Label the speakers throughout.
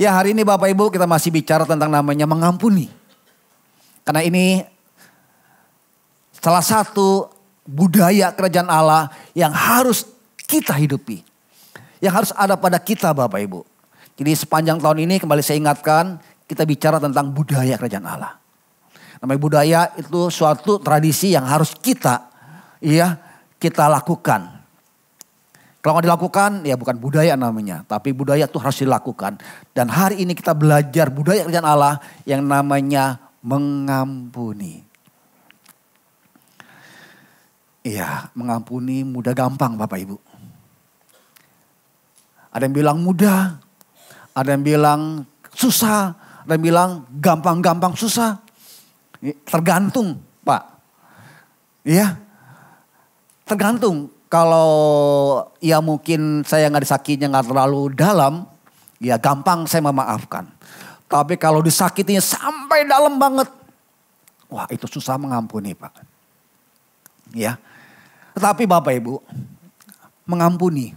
Speaker 1: Ya, hari ini Bapak Ibu kita masih bicara tentang namanya mengampuni. Karena ini salah satu budaya kerajaan Allah yang harus kita hidupi. Yang harus ada pada kita Bapak Ibu. Jadi sepanjang tahun ini kembali saya ingatkan, kita bicara tentang budaya kerajaan Allah. Namanya budaya itu suatu tradisi yang harus kita lakukan. Kalau nggak dilakukan ya bukan budaya namanya. Tapi budaya itu harus dilakukan. Dan hari ini kita belajar budaya kerajaan Allah yang namanya mengampuni. Iya, mengampuni mudah gampang Bapak Ibu. Ada yang bilang mudah, ada yang bilang susah, ada yang bilang gampang-gampang susah. Tergantung Pak. Iya, tergantung. Kalau ya mungkin saya nggak disakinya nggak terlalu dalam, ya gampang saya memaafkan. Tapi kalau disakitinya sampai dalam banget, wah itu susah mengampuni Pak. Ya, tetapi Bapak Ibu, mengampuni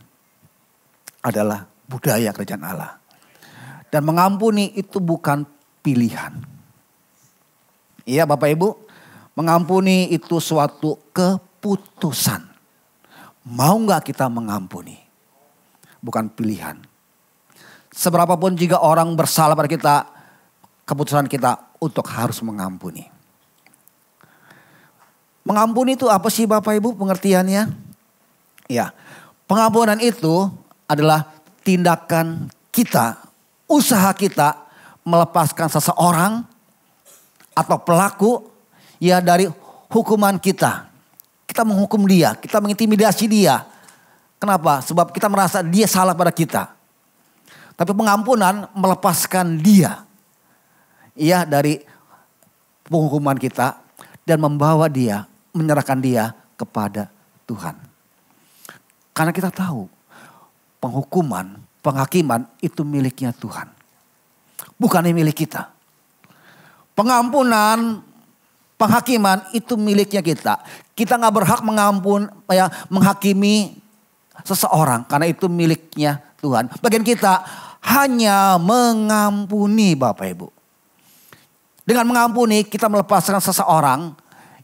Speaker 1: adalah budaya kerajaan Allah. Dan mengampuni itu bukan pilihan. Iya Bapak Ibu, mengampuni itu suatu keputusan. Mau gak kita mengampuni? Bukan pilihan. Seberapapun jika orang bersalah pada kita, keputusan kita untuk harus mengampuni. Mengampuni itu apa sih Bapak Ibu pengertiannya? Ya, pengampunan itu adalah tindakan kita, usaha kita melepaskan seseorang atau pelaku ya dari hukuman kita. Kita menghukum dia, kita mengintimidasi dia. Kenapa? Sebab kita merasa dia salah pada kita. Tapi pengampunan melepaskan dia. Ya dari penghukuman kita dan membawa dia, menyerahkan dia kepada Tuhan. Karena kita tahu penghukuman, penghakiman itu miliknya Tuhan. Bukan milik kita. Pengampunan, penghakiman itu miliknya kita. Kita gak berhak menghakimi seseorang. Karena itu miliknya Tuhan. Bagian kita hanya mengampuni Bapak Ibu. Dengan mengampuni kita melepaskan seseorang.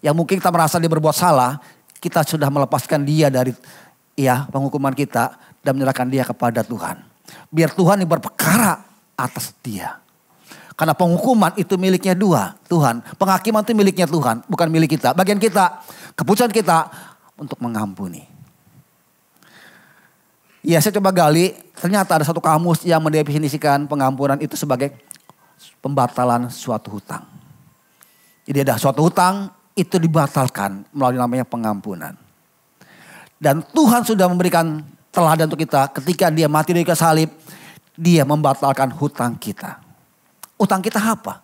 Speaker 1: Yang mungkin kita merasa dia berbuat salah. Kita sudah melepaskan dia dari penghukuman kita. Dan menyerahkan dia kepada Tuhan. Biar Tuhan yang berperkara atas dia. Karena penghukuman itu miliknya Tuhan. Penghakiman itu miliknya Tuhan, bukan milik kita. Bagian kita, keputusan kita untuk mengampuni. Ya saya coba gali, ternyata ada satu kamus yang mendefinisikan pengampunan itu sebagai pembatalan suatu hutang. Jadi ada suatu hutang itu dibatalkan melalui namanya pengampunan. Dan Tuhan sudah memberikan teladan untuk kita ketika dia mati di kayu salib, dia membatalkan hutang kita. Utang kita apa?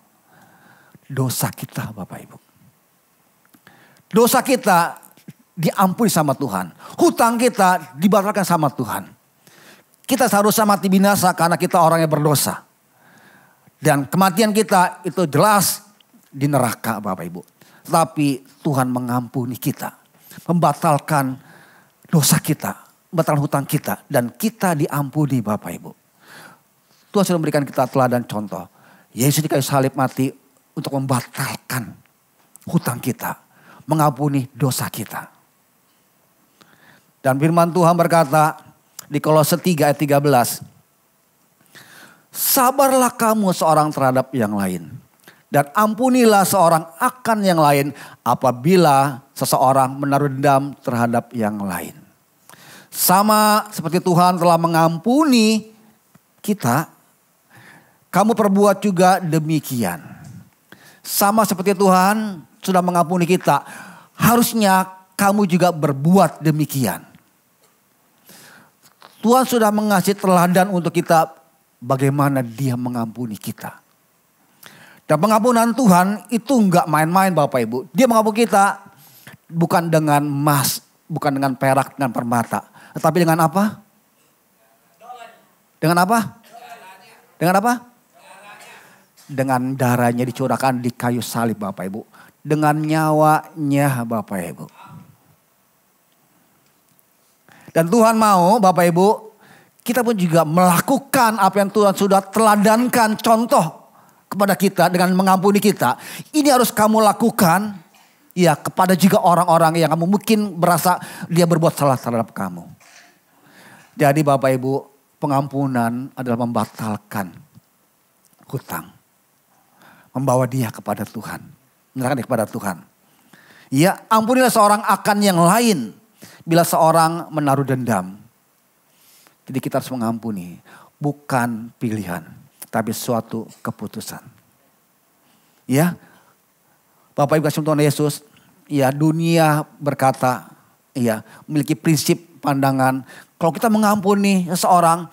Speaker 1: Dosa kita Bapak Ibu. Dosa kita diampuni sama Tuhan. Hutang kita dibatalkan sama Tuhan. Kita seharusnya mati binasa karena kita orang yang berdosa. Dan kematian kita itu jelas di neraka Bapak Ibu. Tetapi Tuhan mengampuni kita. Membatalkan dosa kita. Membatalkan hutang kita. Dan kita diampuni Bapak Ibu. Tuhan sudah memberikan kita teladan contoh. Yesus di kayu salib mati untuk membatalkan hutang kita. Mengampuni dosa kita. Dan firman Tuhan berkata di Kolose 3 ayat 13. Sabarlah kamu seorang terhadap yang lain. Dan ampunilah seorang akan yang lain apabila seseorang menaruh dendam terhadap yang lain. Sama seperti Tuhan telah mengampuni kita. Kamu perbuat juga demikian. Sama seperti Tuhan sudah mengampuni kita. Harusnya kamu juga berbuat demikian. Tuhan sudah mengasih teladan untuk kita. Bagaimana dia mengampuni kita. Dan pengampunan Tuhan itu enggak main-main Bapak Ibu. Dia mengampuni kita bukan dengan emas. Bukan dengan perak, dengan permata. Tetapi dengan apa? Dengan apa? Dengan apa? Dengan darahnya dicurahkan di kayu salib Bapak Ibu. Dengan nyawanya Bapak Ibu. Dan Tuhan mau Bapak Ibu kita pun juga melakukan apa yang Tuhan sudah teladankan contoh kepada kita dengan mengampuni kita. Ini harus kamu lakukan ya kepada juga orang-orang yang kamu mungkin berasa dia berbuat salah terhadap kamu. Jadi Bapak Ibu, pengampunan adalah membatalkan hutang. Membawa dia kepada Tuhan. Menyerahkan dia kepada Tuhan. Ya, ampunilah seorang akan yang lain bila seorang menaruh dendam. Jadi kita harus mengampuni, bukan pilihan, tapi suatu keputusan. Ya, Bapak Ibu kasih Tuhan Yesus, ya dunia berkata, ya memiliki prinsip pandangan, kalau kita mengampuni seseorang,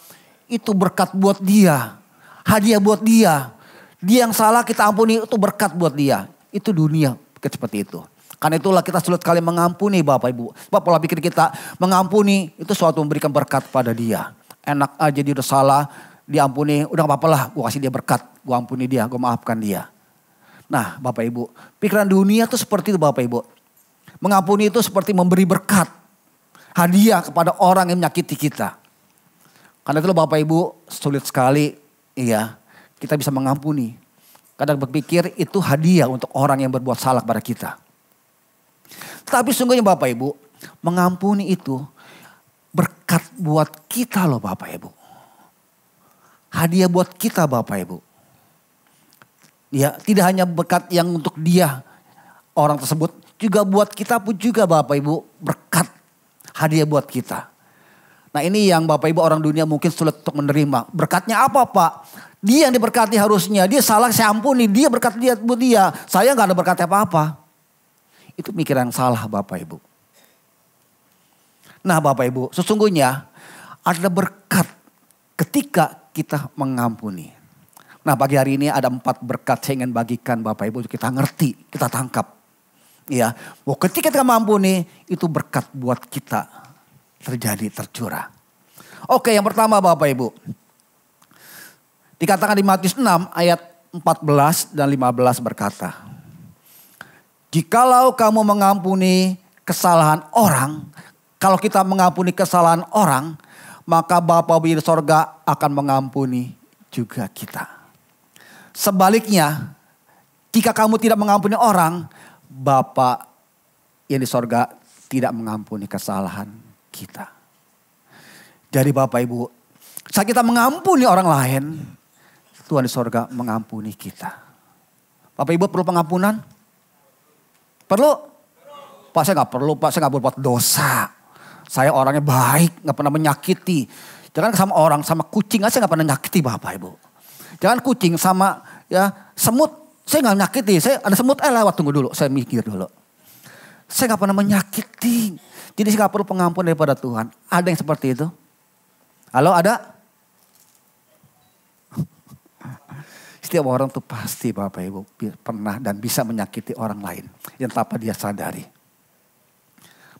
Speaker 1: itu berkat buat dia, hadiah buat dia. Dia yang salah kita ampuni, itu berkat buat dia. Itu dunia seperti itu. Karena itulah kita sulit sekali mengampuni Bapak Ibu. Sebab pola pikir kita mengampuni itu suatu memberikan berkat pada dia. Enak aja dia udah salah, diampuni, udah gak apa-apa lah. Gue kasih dia berkat, gue ampuni dia, gue maafkan dia. Nah Bapak Ibu, pikiran dunia itu seperti itu Bapak Ibu. Mengampuni itu seperti memberi berkat. Hadiah kepada orang yang menyakiti kita. Karena itulah Bapak Ibu sulit sekali iya kita bisa mengampuni. Kadang berpikir itu hadiah untuk orang yang berbuat salah kepada kita. Tapi sungguhnya Bapak Ibu, mengampuni itu berkat buat kita loh Bapak Ibu. Hadiah buat kita Bapak Ibu. Ya, tidak hanya berkat yang untuk dia orang tersebut, juga buat kita pun juga Bapak Ibu berkat hadiah buat kita. Nah ini yang Bapak Ibu orang dunia mungkin sulit untuk menerima. Berkatnya apa Pak? Dia yang diberkati harusnya. Dia salah saya ampuni. Dia berkat dia buat dia. Saya gak ada berkat apa-apa. Itu pikiran yang salah Bapak Ibu. Nah Bapak Ibu, sesungguhnya ada berkat ketika kita mengampuni. Nah pagi hari ini ada 4 berkat saya ingin bagikan Bapak Ibu. Kita ngerti, kita tangkap. Ya, bahwa ketika kita mengampuni itu berkat buat kita terjadi, tercurah. Oke, yang pertama Bapak Ibu. Dikatakan di Matius 6 ayat 14 dan 15 berkata. Jikalau kamu mengampuni kesalahan orang, kalau kita mengampuni kesalahan orang, maka Bapa di sorga akan mengampuni juga kita. Sebaliknya, jika kamu tidak mengampuni orang, Bapa yang di sorga tidak mengampuni kesalahan kita. Jadi Bapak Ibu, saat kita mengampuni orang lain, Tuhan di sorga mengampuni kita. Bapak Ibu perlu pengampunan? Perlu? Pak saya gak perlu, Pak saya gak berbuat dosa. Saya orangnya baik, gak pernah menyakiti. Jangan sama orang, sama kucing aja gak pernah nyakiti Bapak Ibu. Jangan kucing sama ya semut, saya gak menyakiti. Saya ada semut, lewat tunggu dulu, saya mikir dulu. Saya gak pernah menyakiti. Jadi saya gak perlu pengampun daripada Tuhan. Ada yang seperti itu? Halo ada? Setiap orang tuh pasti Bapak Ibu pernah dan bisa menyakiti orang lain yang tanpa dia sadari.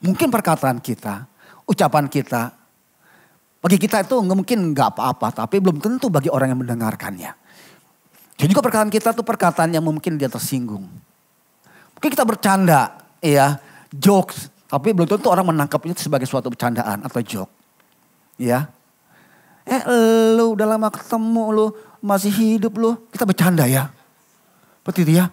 Speaker 1: Mungkin perkataan kita, ucapan kita, bagi kita itu mungkin nggak apa-apa, tapi belum tentu bagi orang yang mendengarkannya. Jadi juga perkataan kita tuh perkataan yang mungkin dia tersinggung. Mungkin kita bercanda, ya, jokes, tapi belum tentu orang menangkapnya sebagai suatu bercandaan atau joke, ya. Lu udah lama ketemu lu. Masih hidup lu, kita bercanda ya. Seperti itu ya.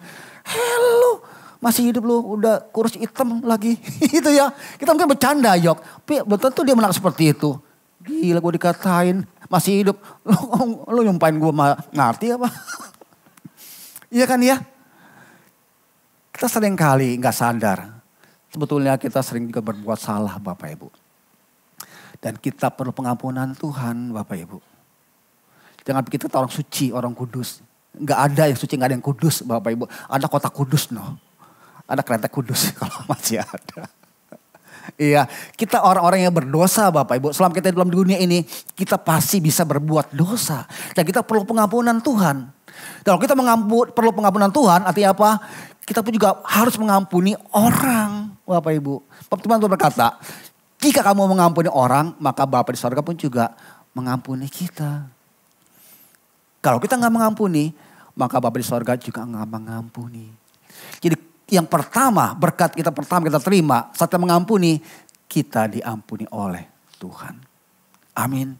Speaker 1: Lu masih hidup lu, udah kurus hitam lagi. Itu ya. Kita mungkin bercanda yok. Tapi belum tentu dia menang seperti itu. Gila gue dikatain masih hidup. Lu nyumpain gue ngerti apa? Iya kan ya. Kita sering kali gak sadar. Sebetulnya kita sering juga berbuat salah Bapak Ibu. Dan kita perlu pengampunan Tuhan Bapak Ibu. Jangan pikir kita orang suci, orang kudus. Enggak ada yang suci, enggak ada yang kudus Bapak Ibu. Ada kota kudus no. Ada kereta kudus kalau masih ada. Iya, kita orang-orang yang berdosa Bapak Ibu. Selama kita dalam dunia ini, kita pasti bisa berbuat dosa. Dan kita perlu pengampunan Tuhan. Dan kalau kita perlu pengampunan Tuhan, artinya apa? Kita pun juga harus mengampuni orang Bapak Ibu. Tuhan berkata, jika kamu mengampuni orang, maka Bapa di surga pun juga mengampuni kita. Kalau kita nggak mengampuni, maka Bapa di sorga juga nggak mengampuni. Jadi yang pertama, berkat kita pertama kita terima, saat kita mengampuni, kita diampuni oleh Tuhan. Amin.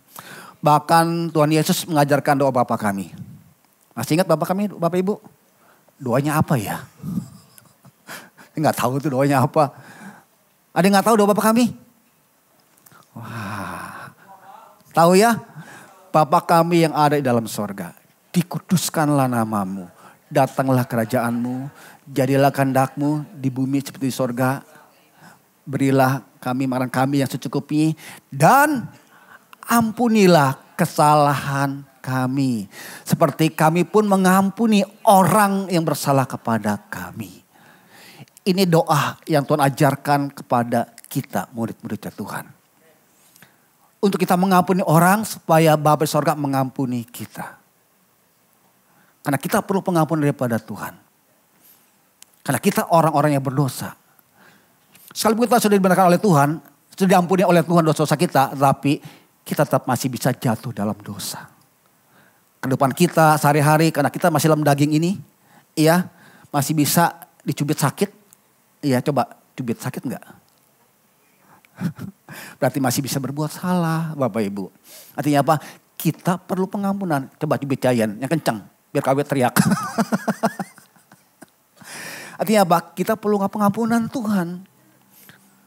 Speaker 1: Bahkan Tuhan Yesus mengajarkan doa Bapa kami. Masih ingat Bapa kami, Bapak Ibu? Doanya apa ya? Nggak tahu itu doanya apa. Ada yang nggak tahu doa Bapa kami? Wah, tahu ya? Bapa kami yang ada di dalam sorga, dikuduskanlah namamu, datanglah kerajaanmu, jadilah kehendakmu di bumi seperti di sorga. Berilah kami makan kami yang secukupnya dan ampunilah kesalahan kami. Seperti kami pun mengampuni orang yang bersalah kepada kami. Ini doa yang Tuhan ajarkan kepada kita murid-muridnya Tuhan. Untuk kita mengampuni orang supaya Bapa di sorga mengampuni kita. Karena kita perlu pengampunan daripada Tuhan. Karena kita orang-orang yang berdosa. Sekalipun kita sudah dibenarkan oleh Tuhan, sudah diampuni oleh Tuhan dosa-dosa kita, tapi kita tetap masih bisa jatuh dalam dosa. Kehidupan kita sehari-hari karena kita masih dalam daging ini, ya masih bisa dicubit sakit. Iya, coba cubit sakit enggak? Berarti masih bisa berbuat salah, Bapak Ibu. Artinya apa? Kita perlu pengampunan. Coba cubit giant yang kencang, biar kawet teriak. Artinya apa? Kita perlu pengampunan Tuhan.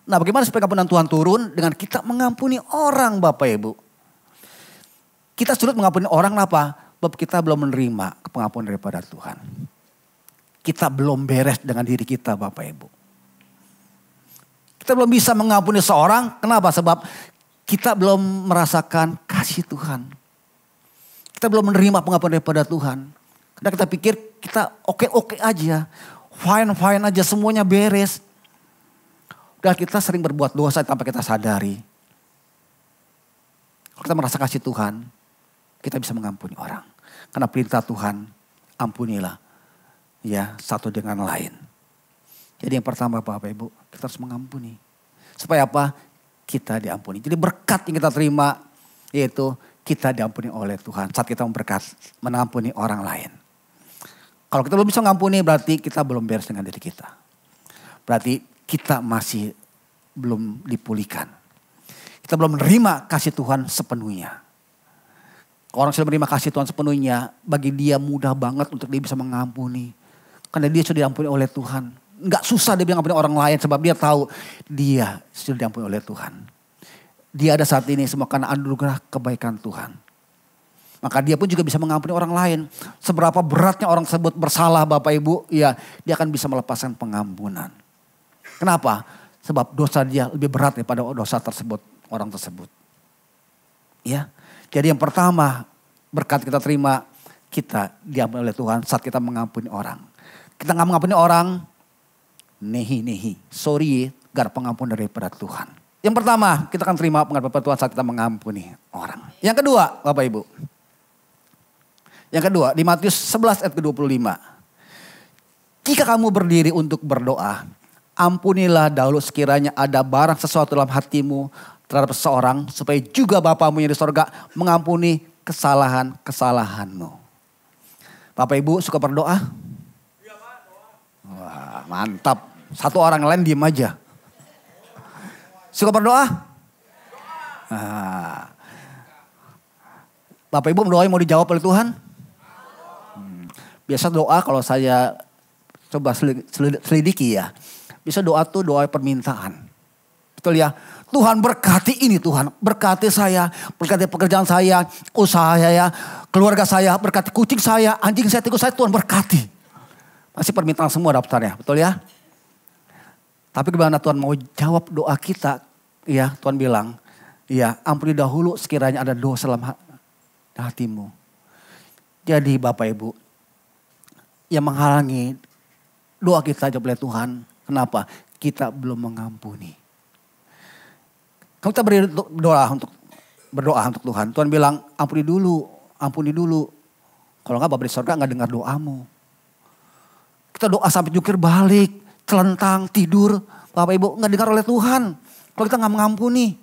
Speaker 1: Nah, bagaimana supaya pengampunan Tuhan turun? Dengan kita mengampuni orang, Bapak Ibu. Kita sulit mengampuni orang kenapa? Sebab kita belum menerima pengampunan daripada Tuhan. Kita belum beres dengan diri kita, Bapak Ibu. Kita belum bisa mengampuni seorang. Kenapa? Sebab kita belum merasakan kasih Tuhan. Kita belum menerima pengampunan daripada Tuhan. Karena kita pikir kita oke-oke aja. Fine-fine aja, semuanya beres. Dan kita sering berbuat dosa tanpa kita sadari. Kalau kita merasa kasih Tuhan, kita bisa mengampuni orang. Karena perintah Tuhan, ampunilah ya satu dengan lain. Jadi yang pertama Bapak Ibu, kita harus mengampuni. Supaya apa? Kita diampuni. Jadi berkat yang kita terima yaitu kita diampuni oleh Tuhan. Saat kita mengampuni orang lain. Kalau kita belum bisa mengampuni berarti kita belum beres dengan diri kita. Berarti kita masih belum dipulihkan. Kita belum menerima kasih Tuhan sepenuhnya. Orang sudah menerima kasih Tuhan sepenuhnya, bagi dia mudah banget untuk dia bisa mengampuni. Karena dia sudah diampuni oleh Tuhan. Enggak susah dia mengampuni orang lain sebab dia tahu dia sudah diampuni oleh Tuhan. Dia ada saat ini semua karena anugerah kebaikan Tuhan. Maka dia pun juga bisa mengampuni orang lain. Seberapa beratnya orang tersebut bersalah Bapak Ibu, ya dia akan bisa melepaskan pengampunan. Kenapa? Sebab dosa dia lebih berat daripada dosa tersebut, orang tersebut. Ya. Jadi yang pertama, berkat kita terima, kita diampuni oleh Tuhan saat kita mengampuni orang. Kita nggak mengampuni orang, nehi, sorry, gak ada pengampunan daripada Tuhan. Yang pertama, kita akan terima pengampunan daripada Tuhan saat kita mengampuni orang. Yang kedua, Bapak Ibu. Yang kedua, di Matius 11 ayat ke-25. Jika kamu berdiri untuk berdoa, ampunilah dahulu sekiranya ada barang sesuatu dalam hatimu terhadap seseorang, supaya juga Bapamu yang di sorga mengampuni kesalahan-kesalahanmu. Bapak Ibu suka berdoa? Wah, mantap. Satu orang lain diem aja. Suka berdoa? Nah. Bapak Ibu berdoa mau dijawab oleh Tuhan? Biasa doa kalau saya coba selidiki ya. Bisa doa tuh doa permintaan. Betul ya? Tuhan berkati ini Tuhan. Berkati saya. Berkati pekerjaan saya. Usaha saya. Keluarga saya. Berkati kucing saya. Anjing saya. Tikus saya. Tuhan berkati. Masih permintaan semua daftarnya. Betul ya? Tapi bagaimana Tuhan mau jawab doa kita. Ya Tuhan bilang. Ya ampuni dahulu sekiranya ada dosa dalam hatimu. Jadi Bapak Ibu. Yang menghalangi doa kita jawab oleh Tuhan. Kenapa? Kita belum mengampuni. Kalau kita berdoa untuk Tuhan. Tuhan bilang ampuni dulu. Kalau enggak Bapa di sorga enggak dengar doamu. Kita doa sampai jungkir balik, telentang, tidur. Bapak Ibu enggak dengar oleh Tuhan. Kalau kita enggak mengampuni.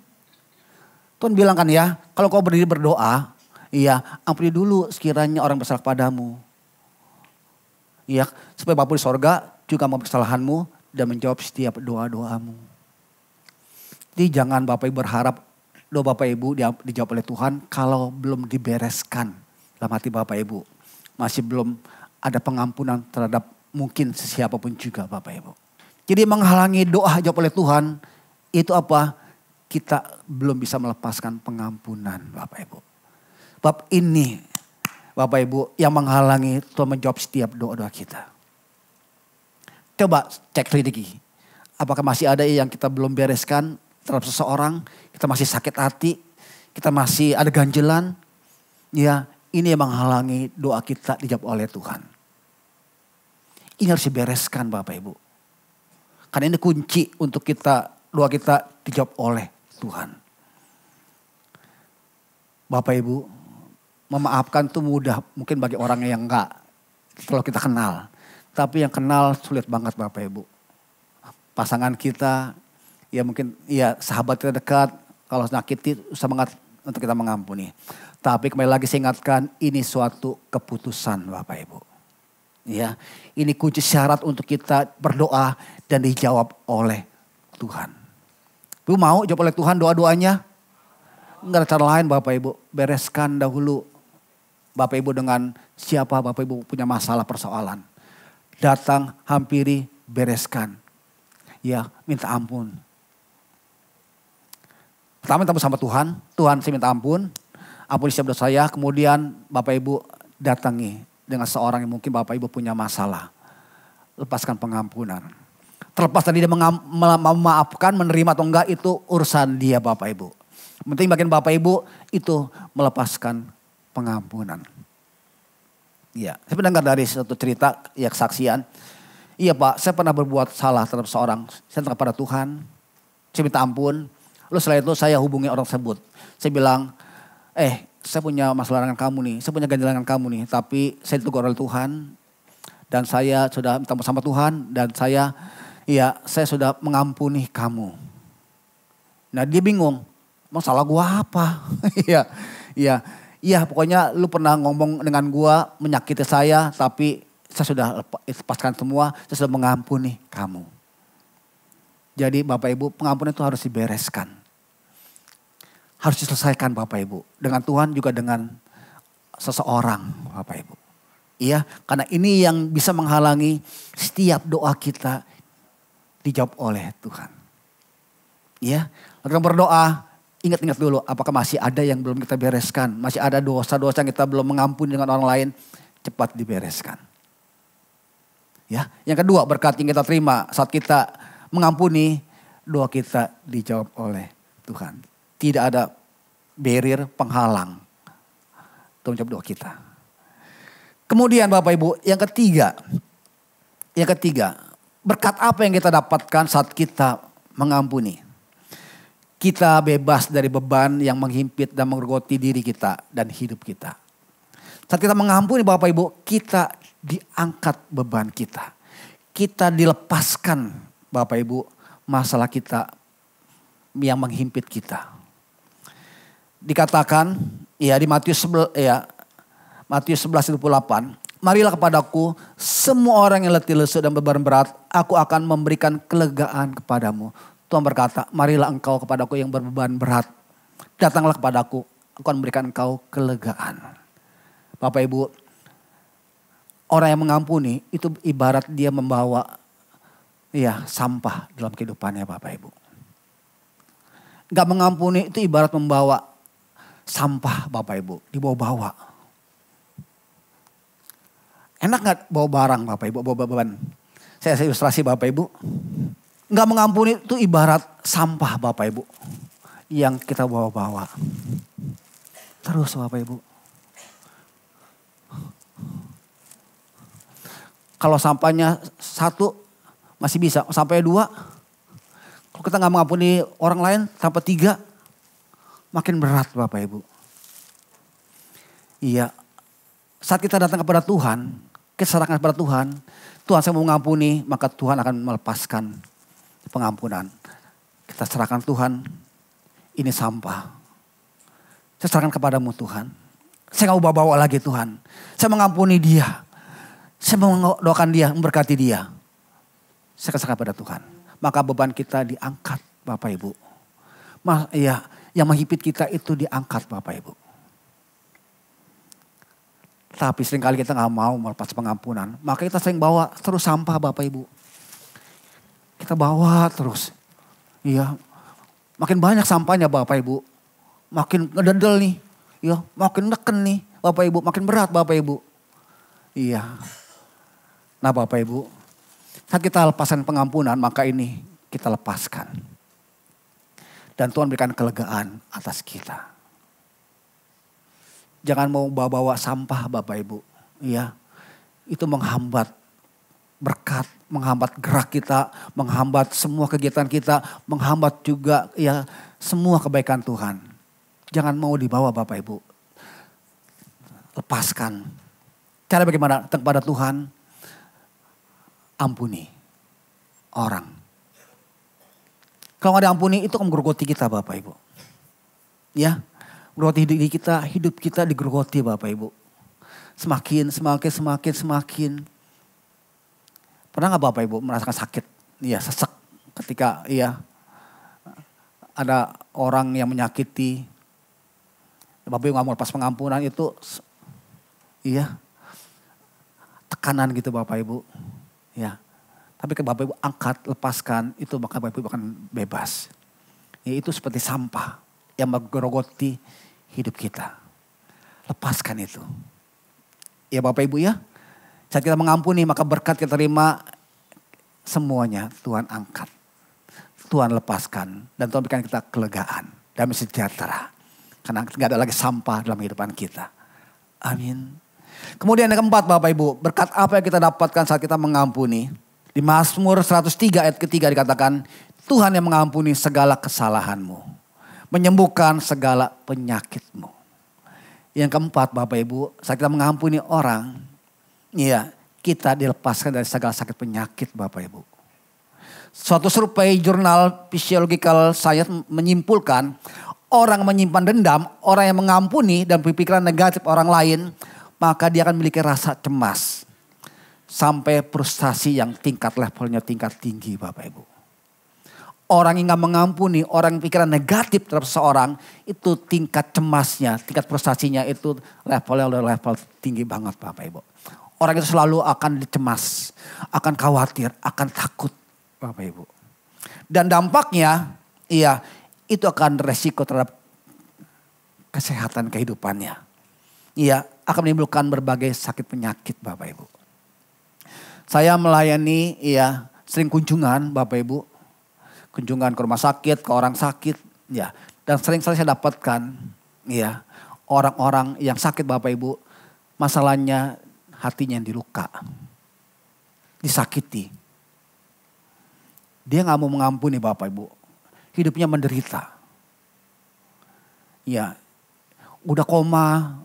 Speaker 1: Tuhan bilang kan ya, kalau kau berdiri berdoa, iya ampuni dulu sekiranya orang bersalah padamu. Iya, supaya Bapa di sorga juga mau kesalahanmu dan menjawab setiap doa-doamu. Jadi jangan Bapak Ibu berharap doa Bapak Ibu dijawab oleh Tuhan kalau belum dibereskan dalam hati Bapak Ibu. Masih belum ada pengampunan terhadap mungkin siapapun juga Bapak Ibu. Jadi menghalangi doa jawab oleh Tuhan itu apa? Kita belum bisa melepaskan pengampunan Bapak Ibu. Bab ini Bapak Ibu yang menghalangi Tuhan menjawab setiap doa-doa kita. Coba cek selidiki. Apakah masih ada yang kita belum bereskan terhadap seseorang. Kita masih sakit hati. Kita masih ada ganjelan. Ya, ini yang menghalangi doa kita dijawab oleh Tuhan. Ini harus dibereskan Bapak Ibu. Karena ini kunci untuk doa kita dijawab oleh Tuhan. Bapak Ibu, memaafkan itu mudah mungkin bagi orang yang enggak. Kalau kita kenal. Tapi yang kenal sulit banget Bapak Ibu. Pasangan kita, ya mungkin ya sahabat kita dekat. Kalau sakit susah banget untuk kita mengampuni. Tapi kembali lagi saya ingatkan ini suatu keputusan Bapak Ibu. Ya, ini kunci syarat untuk kita berdoa dan dijawab oleh Tuhan. Lu mau jawab oleh Tuhan doa-doanya? Enggak ada cara lain Bapak Ibu. Bereskan dahulu Bapak Ibu dengan siapa Bapak Ibu punya masalah persoalan. Datang, hampiri, bereskan. Ya, minta ampun. Pertama minta ampun sama Tuhan. Tuhan saya minta ampun. Ampuni setiap dosa saya. Kemudian Bapak Ibu datangi dengan seorang yang mungkin Bapak Ibu punya masalah. Lepaskan pengampunan. Terlepas tadi dia memaafkan, menerima atau enggak itu urusan dia Bapak Ibu. Penting bagian Bapak Ibu itu melepaskan pengampunan. Iya, saya pernah dengar dari satu cerita, ya kesaksian. Iya Pak, saya pernah berbuat salah terhadap seorang. Saya datang kepada Tuhan, saya minta ampun. Lalu setelah itu saya hubungi orang tersebut. Saya bilang, saya punya masalah dengan kamu nih, saya punya ganjalan dengan kamu nih. Tapi saya ditegur oleh Tuhan. Dan saya sudah minta ampun sama Tuhan. Dan saya sudah mengampuni kamu. Nah dia bingung, masalah gua apa? Iya pokoknya lu pernah ngomong dengan gua menyakiti saya. Tapi saya sudah lepaskan semua, saya sudah mengampuni kamu. Jadi Bapak Ibu pengampunan itu harus dibereskan. Harus diselesaikan Bapak Ibu. Dengan Tuhan juga dengan seseorang Bapak Ibu. Iya, karena ini yang bisa menghalangi setiap doa kita dijawab oleh Tuhan. Iya, kalau berdoa ingat-ingat dulu apakah masih ada yang belum kita bereskan. Masih ada dosa-dosa yang kita belum mengampuni dengan orang lain. Cepat dibereskan. Ya, yang kedua berkat yang kita terima saat kita mengampuni, doa kita dijawab oleh Tuhan. Tidak ada barrier penghalang untuk menjawab doa kita. Kemudian Bapak Ibu yang ketiga, berkat apa yang kita dapatkan saat kita mengampuni? Kita bebas dari beban yang menghimpit dan menggerogoti diri kita dan hidup kita. Saat kita mengampuni Bapak Ibu, kita diangkat beban kita. Kita dilepaskan Bapak Ibu masalah kita yang menghimpit kita. Dikatakan ya di Matius 11:28, marilah kepadaku semua orang yang letih lesu dan beban berat, aku akan memberikan kelegaan kepadamu. Tuhan berkata, marilah engkau kepadaku yang berbeban berat, datanglah kepadaku, aku akan memberikan engkau kelegaan. Bapak Ibu, orang yang mengampuni itu ibarat dia membawa sampah dalam kehidupannya Bapak Ibu. Gak mengampuni itu ibarat membawa sampah Bapak Ibu, dibawa-bawa. Enak gak bawa barang Bapak Ibu, bawa beban? Saya ilustrasi Bapak Ibu. Gak mengampuni itu ibarat sampah Bapak Ibu yang kita bawa-bawa. Terus Bapak Ibu. Kalau sampahnya satu masih bisa, sampai dua. Kalau kita gak mengampuni orang lain sampai tiga, makin berat Bapak Ibu. Iya, saat kita datang kepada Tuhan, kita serahkan kepada Tuhan. Tuhan saya mau mengampuni, maka Tuhan akan melepaskan pengampunan. Kita serahkan Tuhan, ini sampah. Saya serahkan kepadamu Tuhan. Saya gak mau bawa lagi Tuhan. Saya mengampuni dia. Saya mendoakan dia, memberkati dia. Saya serahkan kepada Tuhan. Maka beban kita diangkat Bapak Ibu. Yang menghimpit kita itu diangkat Bapak Ibu. Tapi seringkali kita gak mau melepas pengampunan. Maka kita sering bawa terus sampah Bapak Ibu. Kita bawa terus. Iya. Makin banyak sampahnya Bapak Ibu. Makin ngedendel nih. Iya. Makin neken nih Bapak Ibu. Makin berat Bapak Ibu. Iya. Nah Bapak Ibu. Saat kita lepaskan pengampunan maka ini kita lepaskan. Dan Tuhan berikan kelegaan atas kita. Jangan mau bawa-bawa sampah Bapak Ibu. Ya, itu menghambat berkat, menghambat gerak kita, menghambat semua kegiatan kita, menghambat juga ya semua kebaikan Tuhan. Jangan mau dibawa Bapak Ibu. Lepaskan. Cara bagaimana? Datang kepada Tuhan. Ampuni orang. Kalau gak diampuni itu akan menggerogoti kita Bapak Ibu. Ya, menggerogoti hidup kita digerogoti Bapak Ibu. Semakin. Pernah gak Bapak Ibu merasakan sakit? Iya, sesek ketika ada orang yang menyakiti. Bapak Ibu gak mau lepas pengampunan itu tekanan gitu Bapak Ibu. Ya. Tapi ke Bapak Ibu angkat, lepaskan, itu maka Bapak Ibu akan bebas. Ya, itu seperti sampah yang menggerogoti hidup kita. Lepaskan itu. Ya Bapak Ibu ya. Saat kita mengampuni maka berkat kita terima semuanya Tuhan angkat. Tuhan lepaskan dan Tuhan berikan kita kelegaan, damai sejahtera. Karena tidak ada lagi sampah dalam kehidupan kita. Amin. Kemudian yang keempat Bapak Ibu, berkat apa yang kita dapatkan saat kita mengampuni? Di Mazmur 103 ayat ketiga dikatakan, Tuhan yang mengampuni segala kesalahanmu, menyembuhkan segala penyakitmu. Yang keempat Bapak Ibu, saat kita mengampuni orang, kita dilepaskan dari segala sakit penyakit Bapak Ibu. Suatu survei jurnal Physiological Science menyimpulkan, orang menyimpan dendam, orang yang mengampuni dan berpikiran negatif orang lain, maka dia akan memiliki rasa cemas. Sampai frustasi yang levelnya tingkat tinggi Bapak Ibu. Orang yang gak mengampuni, orang yang pikiran negatif terhadap seseorang, itu tingkat cemasnya, tingkat frustasinya itu levelnya udah level tinggi banget Bapak Ibu. Orang itu selalu akan dicemas, akan khawatir, akan takut Bapak Ibu. Dan dampaknya, itu akan resiko terhadap kesehatan kehidupannya. Akan menimbulkan berbagai sakit penyakit Bapak Ibu. Saya melayani sering kunjungan Bapak Ibu. Kunjungan ke rumah sakit, ke orang sakit. Dan sering saya dapatkan orang-orang yang sakit Bapak Ibu. Masalahnya hatinya yang diluka. Disakiti. Dia gak mau mengampuni Bapak Ibu. Hidupnya menderita. Udah koma.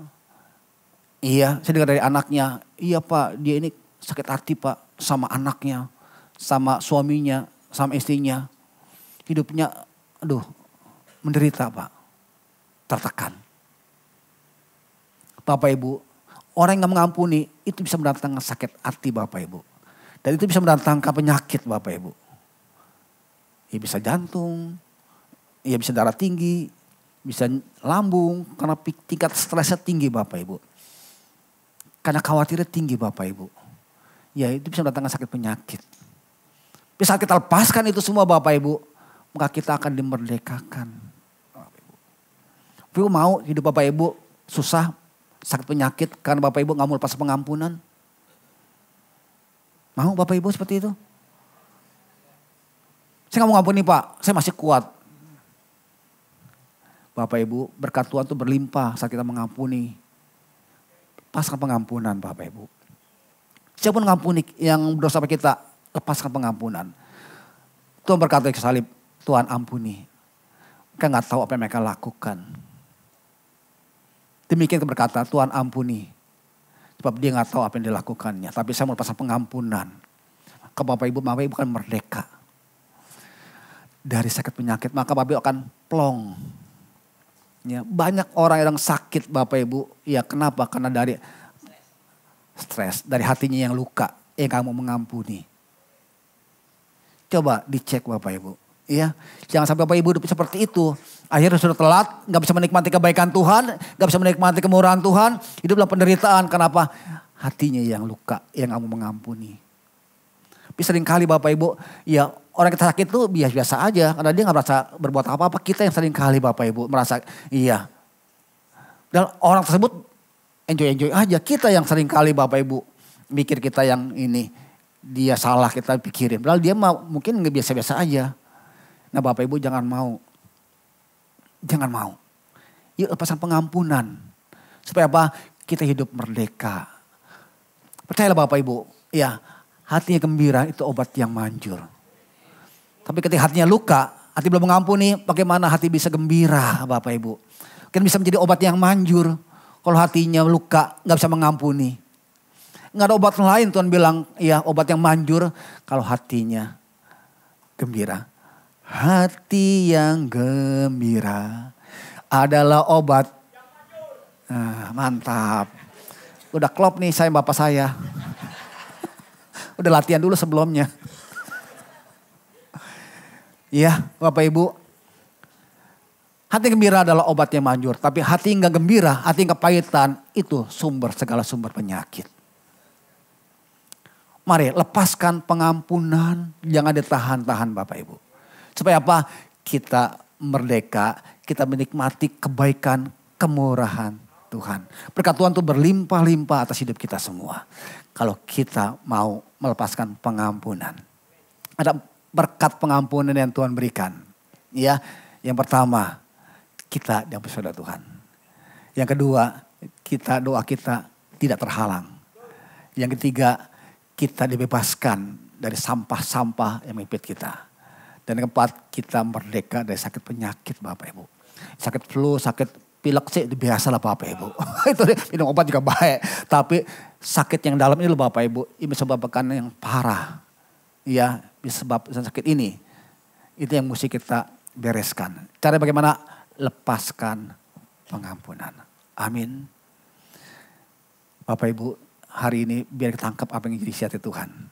Speaker 1: Saya dengar dari anaknya. Iya Pak, dia ini sakit hati Pak sama anaknya, sama suaminya, sama istrinya. Hidupnya menderita Pak. Tertekan. Bapak Ibu, orang yang gak mengampuni itu bisa mendatangkan sakit hati Bapak Ibu. Dan itu bisa mendatangkan penyakit Bapak Ibu. Bisa jantung, bisa darah tinggi, bisa lambung karena tingkat stresnya tinggi Bapak Ibu. Karena khawatirnya tinggi Bapak Ibu. Itu bisa mendatangkan sakit penyakit. Tapi saat kita lepaskan itu semua Bapak Ibu, maka kita akan dimerdekakan. Bapak Ibu mau hidup Bapak Ibu susah, sakit penyakit karena Bapak Ibu gak mau lepas pengampunan? Mau Bapak Ibu seperti itu? Saya gak mau ngampuni Pak, saya masih kuat. Bapak Ibu, berkat Tuhan itu berlimpah saat kita mengampuni. Lepaskan pengampunan Bapak Ibu. Siapapun mengampuni yang berdosa pada kita, lepaskan pengampunan. Tuhan berkata di salib, Tuhan ampuni. Mereka gak tahu apa yang mereka lakukan. Demikian berkata, Tuhan ampuni. Sebab dia gak tahu apa yang dilakukannya. Tapi saya mau lepaskan pengampunan. Ke Bapak Ibu kan merdeka. Dari sakit penyakit, maka Bapak Ibu akan plong. Banyak orang yang sakit Bapak Ibu. Kenapa? Karena dari stres, dari hatinya yang luka, yang gak mau mengampuni. Coba dicek Bapak Ibu. Jangan sampai Bapak Ibu hidup seperti itu. Akhirnya sudah telat, gak bisa menikmati kebaikan Tuhan, gak bisa menikmati kemurahan Tuhan. Hidup dalam penderitaan, kenapa? Hatinya yang luka, yang gak mau mengampuni. Tapi seringkali Bapak Ibu, ya orang kita sakit itu biasa-biasa aja. Karena dia gak merasa berbuat apa-apa, kita yang seringkali Bapak Ibu merasa iya. Dan orang tersebut enjoy-enjoy aja. Kita yang seringkali Bapak Ibu mikir kita yang ini, dia salah kita pikirin. Padahal dia mungkin gak biasa-biasa aja. Nah Bapak Ibu jangan mau. Jangan mau. Yuk lepaskan pengampunan. Supaya apa? Kita hidup merdeka. Percayalah Bapak Ibu. Ya, hatinya gembira itu obat yang manjur. Tapi ketika hatinya luka, hati belum mengampuni, bagaimana hati bisa gembira Bapak Ibu? Kan bisa menjadi obat yang manjur. Kalau hatinya luka, gak bisa mengampuni. Gak ada obat lain Tuhan bilang, ya obat yang manjur kalau hatinya gembira. Hati yang gembira adalah obat. Nah, mantap. Udah klop nih saya bapak saya. Udah latihan dulu sebelumnya. Iya Bapak Ibu. Hati gembira adalah obat yang manjur. Tapi hati yang gak gembira, hati yang kepahitan itu segala sumber penyakit. Mari lepaskan pengampunan, jangan ditahan-tahan Bapak Ibu. Supaya apa? Kita merdeka, kita menikmati kebaikan, kemurahan Tuhan. Berkat Tuhan itu berlimpah-limpah atas hidup kita semua. Kalau kita mau melepaskan pengampunan. Ada berkat pengampunan yang Tuhan berikan. Ya, yang pertama, kita diampuni oleh Tuhan. Yang kedua, doa kita tidak terhalang. Yang ketiga, kita dibebaskan dari sampah-sampah yang menghimpit kita. Dan yang keempat, kita merdeka dari sakit penyakit Bapak Ibu. Sakit flu, sakit pilek sih biasa lah Bapak Ibu. Itu minum obat juga baik. Tapi sakit yang dalam ini loh Bapak Ibu, ini menyebabkan yang parah. Ya, disebabkan sakit ini. Itu yang mesti kita bereskan. Cara bagaimana? Lepaskan pengampunan. Amin. Bapak Ibu, hari ini biar kita tangkap apa yang jadi hati Tuhan.